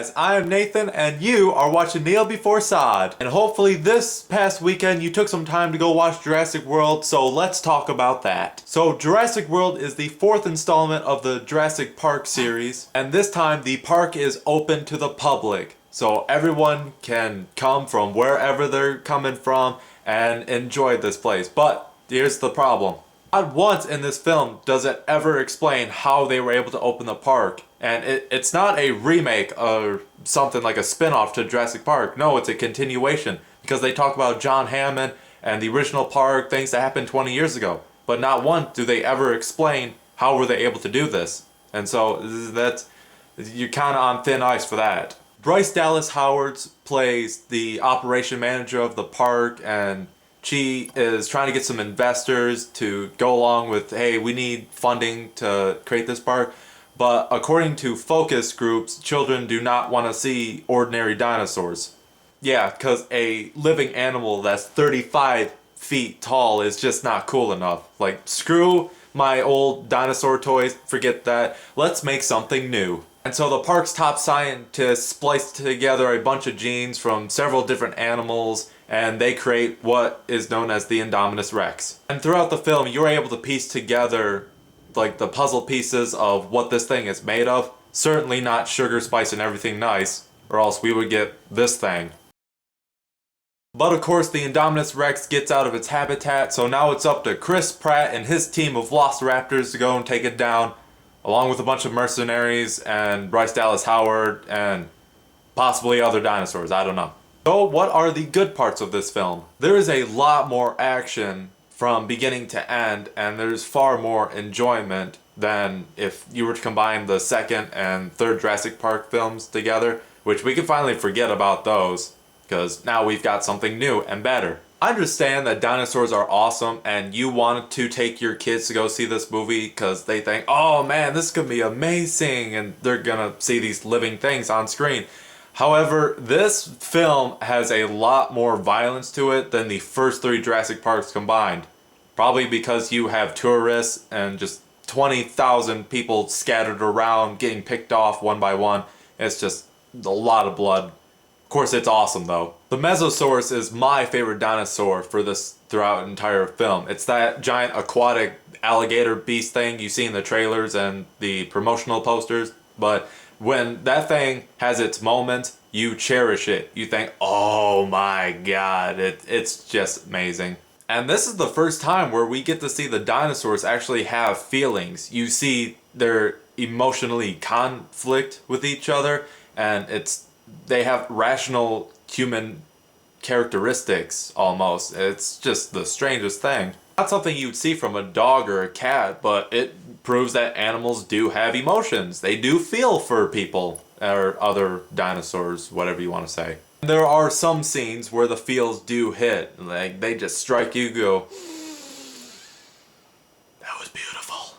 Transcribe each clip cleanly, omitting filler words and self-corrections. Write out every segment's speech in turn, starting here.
guys, I am Nathan and you are watching Kneel Before Sod. And hopefully this past weekend you took some time to go watch Jurassic World, so let's talk about that. So Jurassic World is the fourth installment of the Jurassic Park series, and this time the park is open to the public. So everyone can come from wherever they're coming from and enjoy this place. But here's the problem. Not once in this film does it ever explain how they were able to open the park. And it's not a remake or something like a spin-off to Jurassic Park. No, it's a continuation. Because they talk about John Hammond and the original park, things that happened 20 years ago. But not once do they ever explain how were they able to do this. And so you're kind of on thin ice for that. Bryce Dallas Howard plays the operation manager of the park, and she is trying to get some investors to go along with, hey, we need funding to create this park. But according to focus groups, children do not want to see ordinary dinosaurs. Yeah, because a living animal that's 35 feet tall is just not cool enough. Like, screw my old dinosaur toys, forget that. Let's make something new. And so the park's top scientists splice together a bunch of genes from several different animals, and they create what is known as the Indominus Rex. And throughout the film, you're able to piece together like the puzzle pieces of what this thing is made of. Certainly not sugar, spice, and everything nice, or else we would get this thing. But of course, the Indominus Rex gets out of its habitat, so now it's up to Chris Pratt and his team of Velociraptors to go and take it down, along with a bunch of mercenaries and Bryce Dallas Howard and possibly other dinosaurs, I don't know. So what are the good parts of this film? There is a lot more action from beginning to end, and there's far more enjoyment than if you were to combine the second and third Jurassic Park films together, which we can finally forget about those, because now we've got something new and better. I understand that dinosaurs are awesome and you want to take your kids to go see this movie because they think, oh man, this could be amazing, and they're gonna see these living things on screen. However, this film has a lot more violence to it than the first three Jurassic Parks combined. Probably because you have tourists and just 20,000 people scattered around getting picked off one by one. It's just a lot of blood. Of course, it's awesome though. The Mesosaurus is my favorite dinosaur for this throughout the entire film. It's that giant aquatic alligator beast thing you see in the trailers and the promotional posters, but when that thing has its moments, you cherish it. You think, oh my god, it's just amazing. And this is the first time where we get to see the dinosaurs actually have feelings. You see their emotionally conflict with each other, and they have rational human characteristics almost. It's just the strangest thing. Not something you'd see from a dog or a cat, but it proves that animals do have emotions. They do feel for people or other dinosaurs, whatever you want to say. There are some scenes where the feels do hit. Like, they just strike you, go, that was beautiful.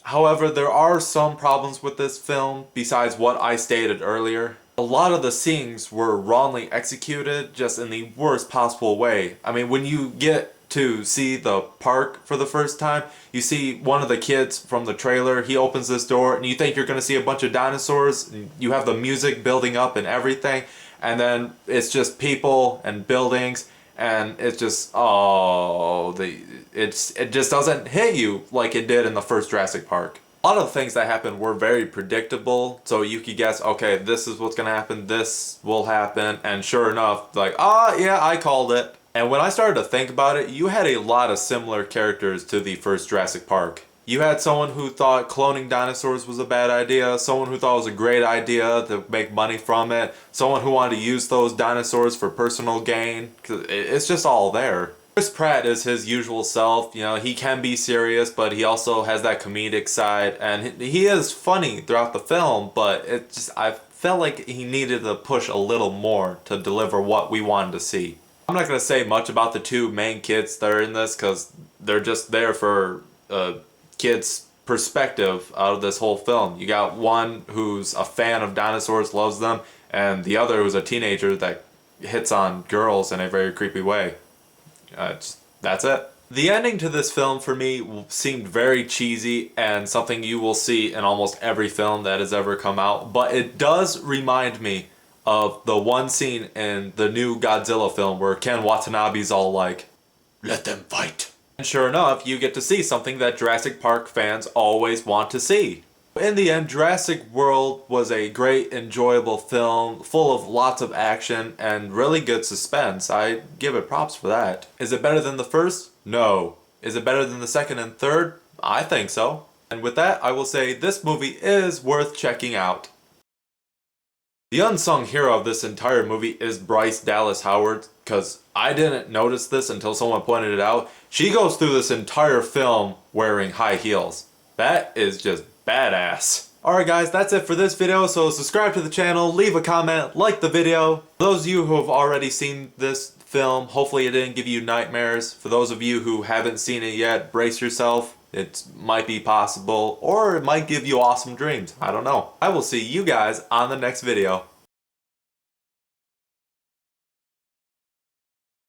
However, there are some problems with this film besides what I stated earlier. A lot of the scenes were wrongly executed, just in the worst possible way. I mean, when you get to see the park for the first time, you see one of the kids from the trailer, he opens this door and you think you're going to see a bunch of dinosaurs, and you have the music building up and everything, and then it's just people and buildings, and it's just, it just doesn't hit you like it did in the first Jurassic Park. A lot of the things that happened were very predictable, so you could guess, okay, this is what's gonna happen, this will happen, and sure enough, like, yeah, I called it. And when I started to think about it, you had a lot of similar characters to the first Jurassic Park. You had someone who thought cloning dinosaurs was a bad idea, someone who thought it was a great idea to make money from it, someone who wanted to use those dinosaurs for personal gain. It's just all there. Chris Pratt is his usual self. You know, he can be serious, but he also has that comedic side, and he is funny throughout the film, but I felt like he needed to push a little more to deliver what we wanted to see. I'm not going to say much about the two main kids that are in this, because they're just there for kids' perspective out of this whole film. You got one who's a fan of dinosaurs, loves them, and the other who's a teenager that hits on girls in a very creepy way. That's it. The ending to this film for me seemed very cheesy and something you will see in almost every film that has ever come out, but it does remind me of the one scene in the new Godzilla film where Ken Watanabe's all like, "Let them fight." And sure enough, you get to see something that Jurassic Park fans always want to see. In the end, Jurassic World was a great, enjoyable film, full of lots of action and really good suspense. I give it props for that. Is it better than the first? No. Is it better than the second and third? I think so. And with that, I will say this movie is worth checking out. The unsung hero of this entire movie is Bryce Dallas Howard, because I didn't notice this until someone pointed it out. She goes through this entire film wearing high heels. That is just badass. Alright guys, that's it for this video, so subscribe to the channel, leave a comment, like the video. For those of you who have already seen this film, hopefully it didn't give you nightmares. For those of you who haven't seen it yet, brace yourself. It might be possible, or it might give you awesome dreams. I don't know. I will see you guys on the next video.